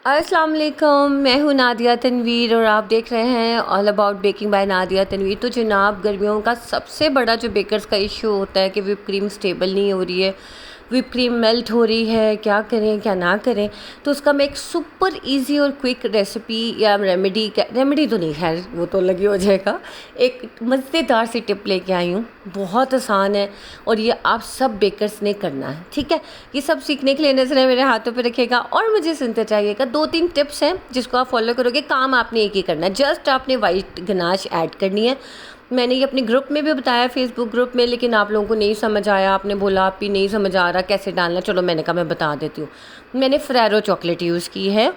अस्सलाम वालेकुम, मैं हूँ नादिया तनवीर और आप देख रहे हैं all about baking by Nadia Tanveer. तो जनाब, गर्मियों का सबसे बड़ा जो बेकर्स का इशू होता है कि विप क्रीम स्टेबल नहीं हो रही है, विप क्रीम मेल्ट हो रही है, क्या करें क्या ना करें। तो उसका मैं एक सुपर इजी और क्विक रेसिपी या रेमेडी तो नहीं, खैर वो तो लगी हो जाएगा, एक मज़ेदार सी टिप लेके आई हूँ। बहुत आसान है और ये आप सब बेकर्स ने करना है, ठीक है। ये सब सीखने के लिए नज़रें मेरे हाथों पे रखिएगा और मुझे सुनते चाहिएगा। 2-3 टिप्स हैं जिसको आप फॉलो करोगे, काम आपने एक ही करना है, जस्ट आपने वाइट गनाश ऐड करनी है। मैंने ये अपने ग्रुप में भी बताया, फेसबुक ग्रुप में, लेकिन आप लोगों को नहीं समझ आया, आपने बोला आप ही नहीं समझ आ रहा कैसे डालना। चलो मैंने कहा मैं बता देती हूँ। मैंने फेरेरो चॉकलेट यूज़ की है।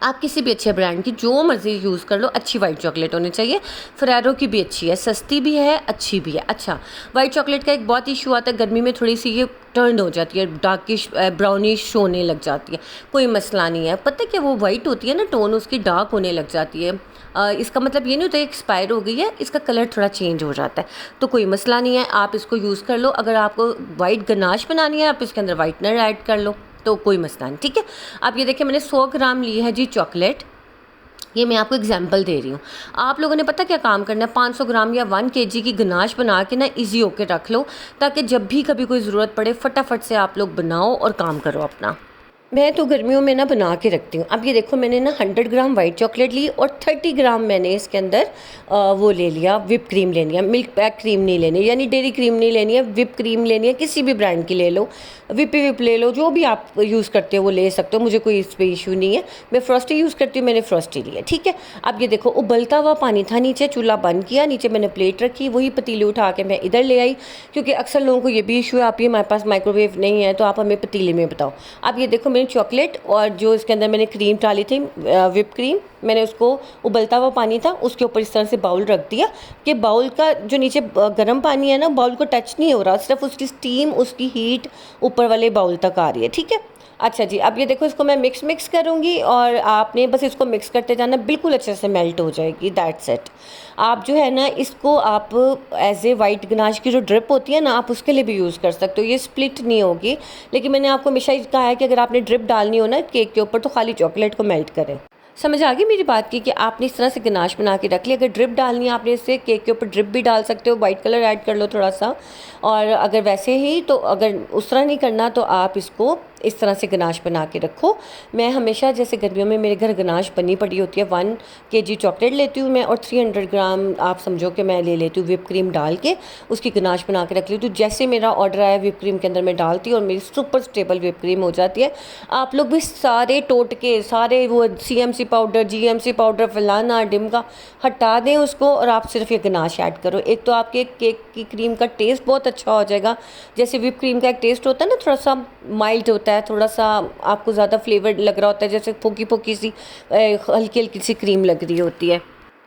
आप किसी भी अच्छे ब्रांड की जो मर्ज़ी यूज़ कर लो, अच्छी वाइट चॉकलेट होनी चाहिए। फेरेरो की भी अच्छी है, सस्ती भी है, अच्छी भी है। अच्छा, वाइट चॉकलेट का एक बहुत इशू आता है गर्मी में, थोड़ी सी ये टर्न हो जाती है, डार्किश ब्राउनिश होने लग जाती है। कोई मसला नहीं है, पता है क्या, वो वाइट होती है ना, टोन उसकी डार्क होने लग जाती है। इसका मतलब ये नहीं होता एक्सपायर हो गई है, इसका कलर थोड़ा चेंज हो जाता है। तो कोई मसला नहीं है, आप इसको यूज़ कर लो। अगर आपको वाइट गनाश बनानी है, आप इसके अंदर वाइटनर ऐड कर लो, तो कोई मसला नहीं, ठीक है। आप ये देखिए, मैंने 100 ग्राम ली है जी चॉकलेट। ये मैं आपको एग्जांपल दे रही हूँ। आप लोगों ने पता क्या काम करना है, 500 ग्राम या 1 केजी की गनाश बना के ना इजी होके रख लो, ताकि जब भी कभी कोई ज़रूरत पड़े फटाफट से आप लोग बनाओ और काम करो अपना। मैं तो गर्मियों में ना बना के रखती हूँ। अब ये देखो, मैंने ना 100 ग्राम वाइट चॉकलेट ली और 30 ग्राम मैंने इसके अंदर वो ले लिया, विप क्रीम लेनी है। मिल्क पैक क्रीम नहीं लेनी, यानी डेयरी क्रीम नहीं लेनी है, विप क्रीम लेनी है। किसी भी ब्रांड की ले लो, विप ले लो, जो भी आप यूज़ करते हो वो ले सकते हो, मुझे कोई इस पर इशू नहीं है। मैं फ्रॉस्टी यूज़ करती हूँ, मैंने फ्रॉस्टी लिया, ठीक है। अब ये देखो, उबलता हुआ पानी था नीचे, चूल्हा बंद किया, नीचे मैंने प्लेट रखी, वही पतीली उठा के मैं इधर ले आई, क्योंकि अक्सर लोगों को ये भी इशू है, आप ये हमारे पास माइक्रोवेव नहीं है तो आप हमें पतीले में बताओ। अब ये देखो, मैंने चॉकलेट और जो इसके अंदर मैंने क्रीम डाली थी, विप क्रीम, मैंने उसको, उबलता हुआ पानी था, उसके ऊपर इस तरह से बाउल रख दिया कि बाउल का जो नीचे गर्म पानी है ना, बाउल को टच नहीं हो रहा, सिर्फ उसकी स्टीम, उसकी हीट ऊपर वाले बाउल तक आ रही है, ठीक है। अच्छा जी, अब ये देखो, इसको मैं मिक्स करूँगी और आपने बस इसको मिक्स करते जाना, बिल्कुल अच्छे से मेल्ट हो जाएगी, दैट्स इट। आप जो है ना, इसको आप एज ए वाइट गनाश की जो ड्रिप होती है ना, आप उसके लिए भी यूज़ कर सकते हो, ये स्प्लिट नहीं होगी। लेकिन मैंने आपको हमेशा ही कहा है कि अगर आपने ड्रिप डालनी हो ना केक के ऊपर, तो खाली चॉकलेट को मेल्ट करें। समझ आ गई मेरी बात की कि आपने इस तरह से गनाश बना के रख लिया। अगर ड्रिप डालनी है, आपने इससे केक के ऊपर ड्रिप भी डाल सकते हो, वाइट कलर ऐड कर लो थोड़ा सा। और अगर वैसे ही, तो अगर उस तरह नहीं करना तो आप इसको इस तरह से गनाश बना के रखो। मैं हमेशा, जैसे गर्मियों में मेरे घर गनाश बनी पड़ी होती है, 1 केजी चॉकलेट लेती हूँ मैं और 300 ग्राम आप समझो कि मैं ले लेती हूँ विप क्रीम डाल के, उसकी गनाश बना के रख ली। तो जैसे मेरा ऑर्डर आया विप क्रीम के अंदर मैं डालती हूँ और मेरी सुपर स्टेबल विप क्रीम हो जाती है। आप लोग भी सारे टोटके, सारे वो CMC पाउडर, GMC पाउडर, फलाना डिमका हटा दें उसको, और आप सिर्फ ये गनाश ऐड करो। एक तो आपके केक की क्रीम का टेस्ट बहुत अच्छा हो जाएगा। जैसे विप क्रीम का एक टेस्ट होता है ना, थोड़ा सा माइल्ड होता है, थोड़ा सा आपको ज़्यादा फ्लेवर लग रहा होता है, जैसे फोकी फोकी सी हल्की हल्की सी क्रीम लग रही होती है।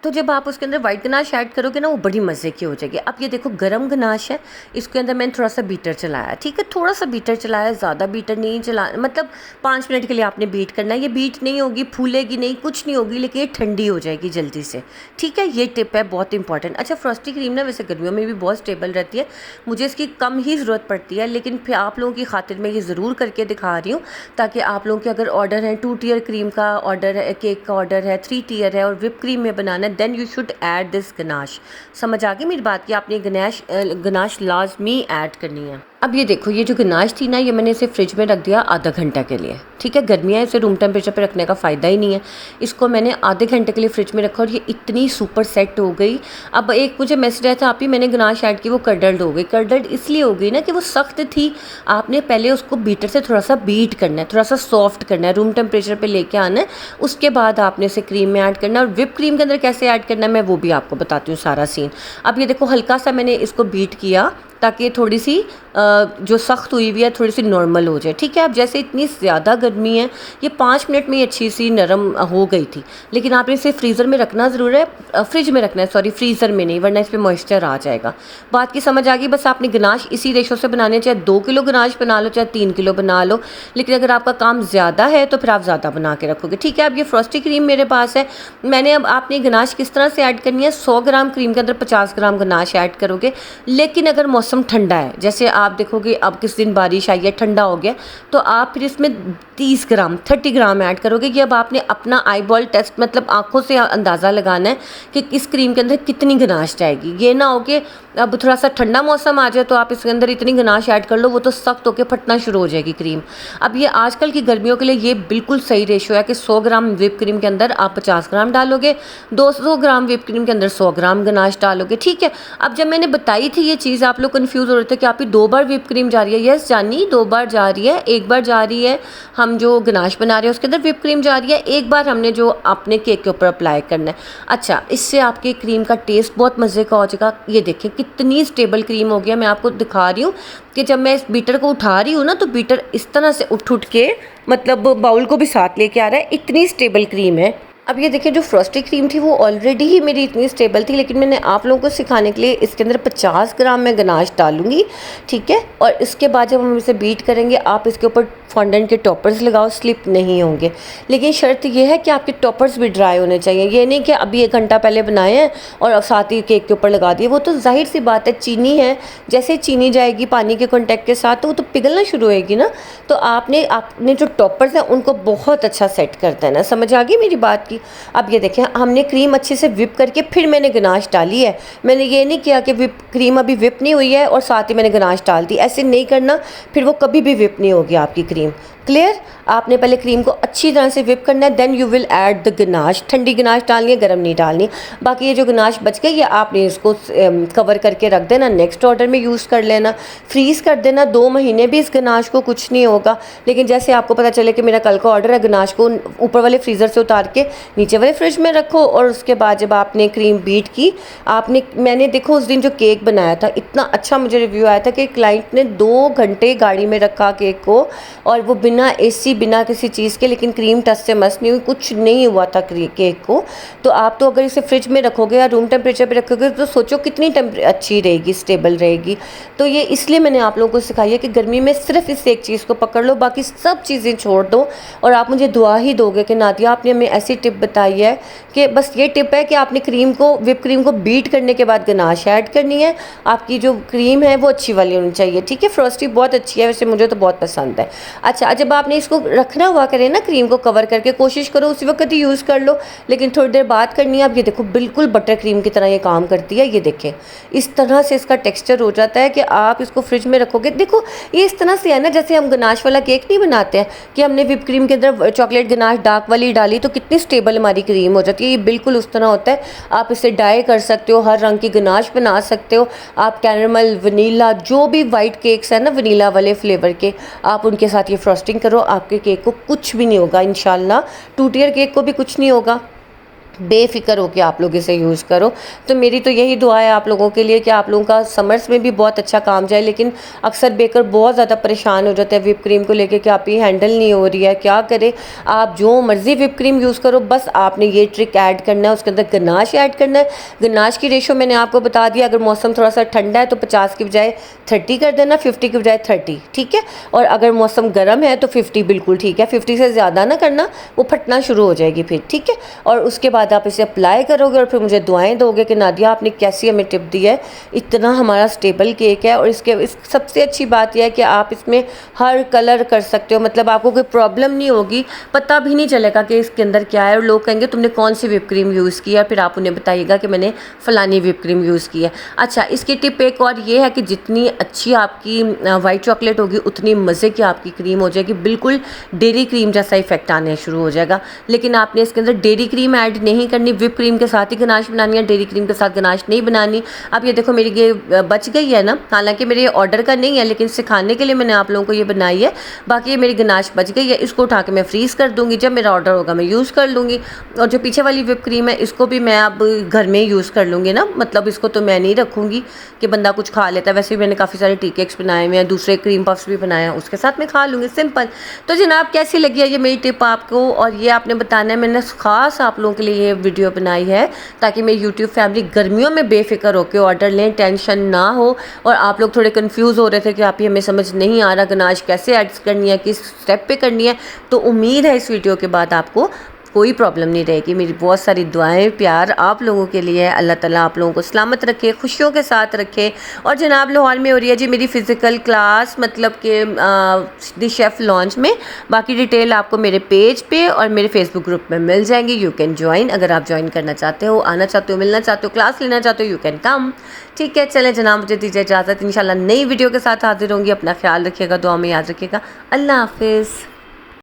तो जब आप उसके अंदर वाइट गनाश ऐड करोगे ना, वो बड़ी मज़े की हो जाएगी। अब ये देखो, गरम गनाश है, इसके अंदर मैंने थोड़ा सा बीटर चलाया, ठीक है, थोड़ा सा बीटर चलाया, ज़्यादा बीटर नहीं चला, मतलब 5 मिनट के लिए आपने बीट करना है। ये बीट नहीं होगी, फूलेगी नहीं, कुछ नहीं होगी, लेकिन ये ठंडी हो जाएगी जल्दी से, ठीक है। ये टिप है बहुत इंपॉर्टेंट। अच्छा, फ्रॉस्टी क्रीम ना वैसे गर्मियों में भी बहुत स्टेबल रहती है, मुझे इसकी कम ही ज़रूरत पड़ती है, लेकिन फिर आप लोगों की खातिर मैं ये ज़रूर करके दिखा रही हूँ, ताकि आप लोगों के अगर ऑर्डर है, 2 टियर क्रीम का ऑर्डर है, केक का ऑर्डर है, 3 टियर है और विप क्रीम में बनाना है, then you should add this ganache. समझ आ गई मेरी बात की, आपने गनाश लाजमी ऐड करनी है। अब ये देखो, ये जो गनाश थी ना, ये मैंने इसे फ्रिज में रख दिया आधा घंटा के लिए, ठीक है। गर्मियाँ, इसे रूम टेम्परेचर पे रखने का फ़ायदा ही नहीं है। इसको मैंने आधे घंटे के लिए फ्रिज में रखा और ये इतनी सुपर सेट हो गई। अब एक मुझे मैसेज आया था, आप ही मैंने गनाश ऐड की, वो कर्डल्ड हो गई। कर्डल्ड इसलिए हो गई ना कि वो सख्त थी, आपने पहले उसको बीटर से थोड़ा सा बीट करना है, थोड़ा सा सॉफ्ट करना है, रूम टेम्परेचर पर लेके आना है, उसके बाद आपने इसे क्रीम में ऐड करना है। और विप क्रीम के अंदर कैसे ऐड करना है मैं वो भी आपको बताती हूँ सारा सीन। अब ये देखो, हल्का सा मैंने इसको बीट किया ताकि ये थोड़ी सी जो सख्त हुई हुई है थोड़ी सी नॉर्मल हो जाए, ठीक है। अब जैसे इतनी ज़्यादा गर्मी है, ये 5 मिनट में ही अच्छी सी नरम हो गई थी, लेकिन आपने इसे फ्रीज़र में रखना ज़रूर है, फ्रिज में रखना है, सॉरी फ्रीज़र में नहीं, वरना इस पर मॉइस्चर आ जाएगा। बात की समझ आ गई। बस आपने गनाश इसी रेशो से बनाने, चाहे 2 किलो गनाश बना लो, चाहे 3 किलो बना लो, लेकिन अगर आपका काम ज़्यादा है तो फिर आप ज़्यादा बना के रखोगे, ठीक है। अब ये फ्रॉस्टी क्रीम मेरे पास है, मैंने, अब आपने गनाश किस तरह से ऐड करनी है, 100 ग्राम क्रीम के अंदर 50 ग्राम गनाश ऐड करोगे, लेकिन अगर मौसम ठंडा है, जैसे आप देखोगे अब किस दिन बारिश आई है, ठंडा हो गया, तो आप फिर इसमें 30 ग्राम 30 ग्राम ऐड करोगे कि अब आपने अपना आई बॉल टेस्ट मतलब आंखों से अंदाज़ा लगाना है कि इस क्रीम के अंदर कितनी गनाश जाएगी। ये ना हो कि अब थोड़ा सा ठंडा मौसम आ जाए तो आप इसके अंदर इतनी गनाश ऐड कर लो, वो तो सख्त होकर फटना शुरू हो जाएगी क्रीम। अब ये आजकल की गर्मियों के लिए ये बिल्कुल सही रेशियो है कि 100 ग्राम व्हिप क्रीम के अंदर आप 50 ग्राम डालोगे, 200 ग्राम व्हिप क्रीम के अंदर 100 ग्राम गनाश डालोगे, ठीक है। अब जब मैंने बताई थी ये चीज़, आप लोग कन्फ्यूज़ हो रहे थे कि आपकी 2 बार व्हिप क्रीम जा रही है। यस जानी, 2 बार जा रही है। एक बार जा रही है हम जो गनाश बना रहे हैं उसके अंदर व्हिप क्रीम जा रही है, एक बार हमने जो अपने केक के ऊपर अप्लाई करना है। अच्छा, इससे आपके क्रीम का टेस्ट बहुत मज़े का हो जाएगा। ये देखें कितनी स्टेबल क्रीम हो गया। मैं आपको दिखा रही हूँ कि जब मैं इस बीटर को उठा रही हूँ ना, तो बीटर इस तरह से उठ के मतलब बाउल को भी साथ लेके आ रहा है, इतनी स्टेबल क्रीम है। अब ये देखिए, जो फ्रॉस्टी क्रीम थी वो ऑलरेडी ही मेरी इतनी स्टेबल थी, लेकिन मैंने आप लोगों को सिखाने के लिए इसके अंदर 50 ग्राम मैं गनाश डालूंगी, ठीक है। और इसके बाद जब हम इसे बीट करेंगे, आप इसके ऊपर फॉन्डेंट के टॉपर्स लगाओ, स्लिप नहीं होंगे। लेकिन शर्त ये है कि आपके टॉपर्स भी ड्राई होने चाहिए। ये नहीं कि अभी 1 घंटा पहले बनाए हैं और अब साथ ही केक के ऊपर लगा दिए, वो तो जाहिर सी बात है, चीनी है, जैसे चीनी जाएगी पानी के कॉन्टैक्ट के साथ तो वो तो पिघलना शुरू होएगी ना। तो आपने जो टॉपर्स हैं उनको बहुत अच्छा सेट कर देना। समझ आ गई मेरी बात की? अब ये देखें, हमने क्रीम अच्छे से विप करके फिर मैंने गनाश डाली है। मैंने ये नहीं किया कि क्रीम अभी विप नहीं हुई है और साथ ही मैंने गनाश डाल दी, ऐसे नहीं करना, फिर वो कभी भी विप नहीं होगी आपकी क्रीम। क्लियर? आपने पहले क्रीम को अच्छी तरह से विप करना है, then you will add the ganache. ठंडी गनाश डालनी है, गर्म नहीं डालनी। बाकी ये जो गनाश बच गई, ये आपने इसको कवर करके रख देना, नेक्स्ट ऑर्डर में यूज़ कर लेना, फ्रीज़ कर देना। 2 महीने भी इस गनाश को कुछ नहीं होगा। लेकिन जैसे आपको पता चले कि मेरा कल का ऑर्डर है, गनाश को ऊपर वाले फ्रीज़र से उतार के नीचे वाले फ्रिज में रखो, और उसके बाद जब आपने क्रीम बीट की, मैंने देखो उस दिन जो केक बनाया था, इतना अच्छा मुझे रिव्यू आया था कि क्लाइंट ने 2 घंटे गाड़ी में रखा केक को, और वो बिना एसी बिना किसी चीज़ के, लेकिन क्रीम टच से मस नहीं हुई, कुछ नहीं हुआ था केक को। तो आप तो अगर इसे फ्रिज में रखोगे या रूम टेम्परेचर पे रखोगे तो सोचो कितनी अच्छी रहेगी, स्टेबल रहेगी। तो ये इसलिए मैंने आप लोगों को सिखाई है कि गर्मी में सिर्फ इस एक चीज़ को पकड़ लो, बाकी सब चीज़ें छोड़ दो, और आप मुझे दुआ ही दोगे कि नादिया आपने हमें ऐसी टिप बताई है कि बस ये टिप है कि आपने व्हिप क्रीम को बीट करने के बाद गनाश ऐड करनी है। आपकी जो क्रीम है वो अच्छी वाली होनी चाहिए, ठीक है। फ्रॉस्टी बहुत अच्छी है, वैसे मुझे तो बहुत पसंद है। अच्छा, जब आपने इसको रखना हुआ करे ना, क्रीम को कवर करके, कोशिश करो उसी वक्त ही यूज़ कर लो, लेकिन थोड़ी देर बाद करनी है। अब ये देखो, बिल्कुल बटर क्रीम की तरह ये काम करती है। ये देखें, इस तरह से इसका टेक्सचर हो जाता है कि आप इसको फ्रिज में रखोगे, देखो ये इस तरह से है ना, जैसे हम गनाश वाला केक नहीं बनाते हैं कि हमने व्हिप क्रीम के अंदर चॉकलेट गनाश डार्क वाली डाली तो कितनी स्टेबल हमारी क्रीम हो जाती है। ये बिल्कुल उस तरह होता है। आप इसे डाई कर सकते हो, हर रंग की गनाश बना सकते हो। आप कैरमल, वनीला, जो भी वाइट केक्स है ना वनीला वाले फ्लेवर के, आप उनके साथ ये फ्रॉस्टिंग करो, आपके केक को कुछ भी नहीं होगा इंशाल्लाह। 2 टियर केक को भी कुछ नहीं होगा। बेफिक्र होकर आप लोग इसे यूज़ करो। तो मेरी तो यही दुआ है आप लोगों के लिए कि आप लोगों का समर्स में भी बहुत अच्छा काम जाए। लेकिन अक्सर बेकर बहुत ज़्यादा परेशान हो जाते हैं व्हिप क्रीम को लेके कि आप ये हैंडल नहीं हो रही है, क्या करें। आप जो मर्ज़ी व्हिप क्रीम यूज़ करो, बस आपने ये ट्रिक ऐड करना है, उसके अंदर गनाश ऐड करना है। गनाश की रेशो मैंने आपको बता दिया, अगर मौसम थोड़ा सा ठंडा है तो 50 की बजाय 30 कर देना, 50 की बजाय 30, ठीक है। और अगर मौसम गर्म है तो 50 बिल्कुल ठीक है, 50 से ज़्यादा ना करना, वो फटना शुरू हो जाएगी फिर, ठीक है। और उसके बाद आप इसे अप्लाई करोगे और फिर मुझे दुआएं दोगे कि नादिया आपने कैसी हमें टिप दी है, इतना हमारा स्टेबल केक है। और इस सबसे अच्छी बात यह है कि आप इसमें हर कलर कर सकते हो, मतलब आपको कोई प्रॉब्लम नहीं होगी, पता भी नहीं चलेगा कि इसके अंदर क्या है। और लोग कहेंगे तुमने कौन सी व्हिप क्रीम यूज़ की है, फिर आप उन्हें बताइएगा कि मैंने फ़लानी व्हिप क्रीम यूज़ की है। अच्छा, इसकी टिप एक और ये है कि जितनी अच्छी आपकी वाइट चॉकलेट होगी उतनी मज़े की आपकी क्रीम हो जाएगी, बिल्कुल डेयरी क्रीम जैसा इफेक्ट आने शुरू हो जाएगा। लेकिन आपने इसके अंदर डेयरी क्रीम ऐड नहीं करनी, व्हिप क्रीम के साथ ही गनाश बनानी है, डेयरी क्रीम के साथ गनाश नहीं बनानी। अब ये देखो मेरी ये बच गई है ना, हालांकि मेरे ऑर्डर का नहीं है लेकिन सिखाने के लिए मैंने आप लोगों को ये बनाई है। बाकी ये मेरी गनाश बच गई है, इसको उठा के मैं फ्रीज़ कर दूंगी, जब मेरा ऑर्डर होगा मैं यूज़ कर लूँगी। और जो पीछे वाली व्हिप क्रीम है इसको भी मैं अब घर में यूज़ कर लूँगी ना, मतलब इसको तो मैं नहीं रखूँगी कि बंदा कुछ खा लेता है। वैसे भी मैंने काफ़ी सारे टी केक्स बनाए हुए हैं, दूसरे क्रीम पफ्स भी बनाए हैं, उसके साथ मैं खा लूँगी, सिंपल। तो जनाब कैसी लगी है ये मेरी टिप आपको, और ये आपने बताना है। मैंने ख़ास आप लोगों के लिए ये वीडियो बनाई है ताकि मेरी यूट्यूब फैमिली गर्मियों में बेफिक्र होकर ऑर्डर लें, टेंशन ना हो। और आप लोग थोड़े कंफ्यूज हो रहे थे कि आप ये हमें समझ नहीं आ रहा गनाश कैसे ऐड करनी है, किस स्टेप पे करनी है, तो उम्मीद है इस वीडियो के बाद आपको कोई प्रॉब्लम नहीं रहेगी। मेरी बहुत सारी दुआएं प्यार आप लोगों के लिए है। अल्लाह ताला आप लोगों को सलामत रखे, खुशियों के साथ रखे। और जनाब लाहौर में हो रही है जी मेरी फ़िज़िकल क्लास, मतलब कि द शेफ़ लॉन्च में। बाकी डिटेल आपको मेरे पेज पे और मेरे फेसबुक ग्रुप में मिल जाएंगी। यू कैन ज्वाइन, अगर आप ज्वाइन करना चाहते हो, आना चाहते हो, मिलना चाहते हो, क्लास लेना चाहते हो, यू कैन कम। ठीक है, चलें जनाब, मुझे दीजिए इजाज़त। इंशाल्लाह नई वीडियो के साथ हाजिर होंगी। अपना ख्याल रखिएगा, दुआ में याद रखिएगा। अल्लाह हाफिज़।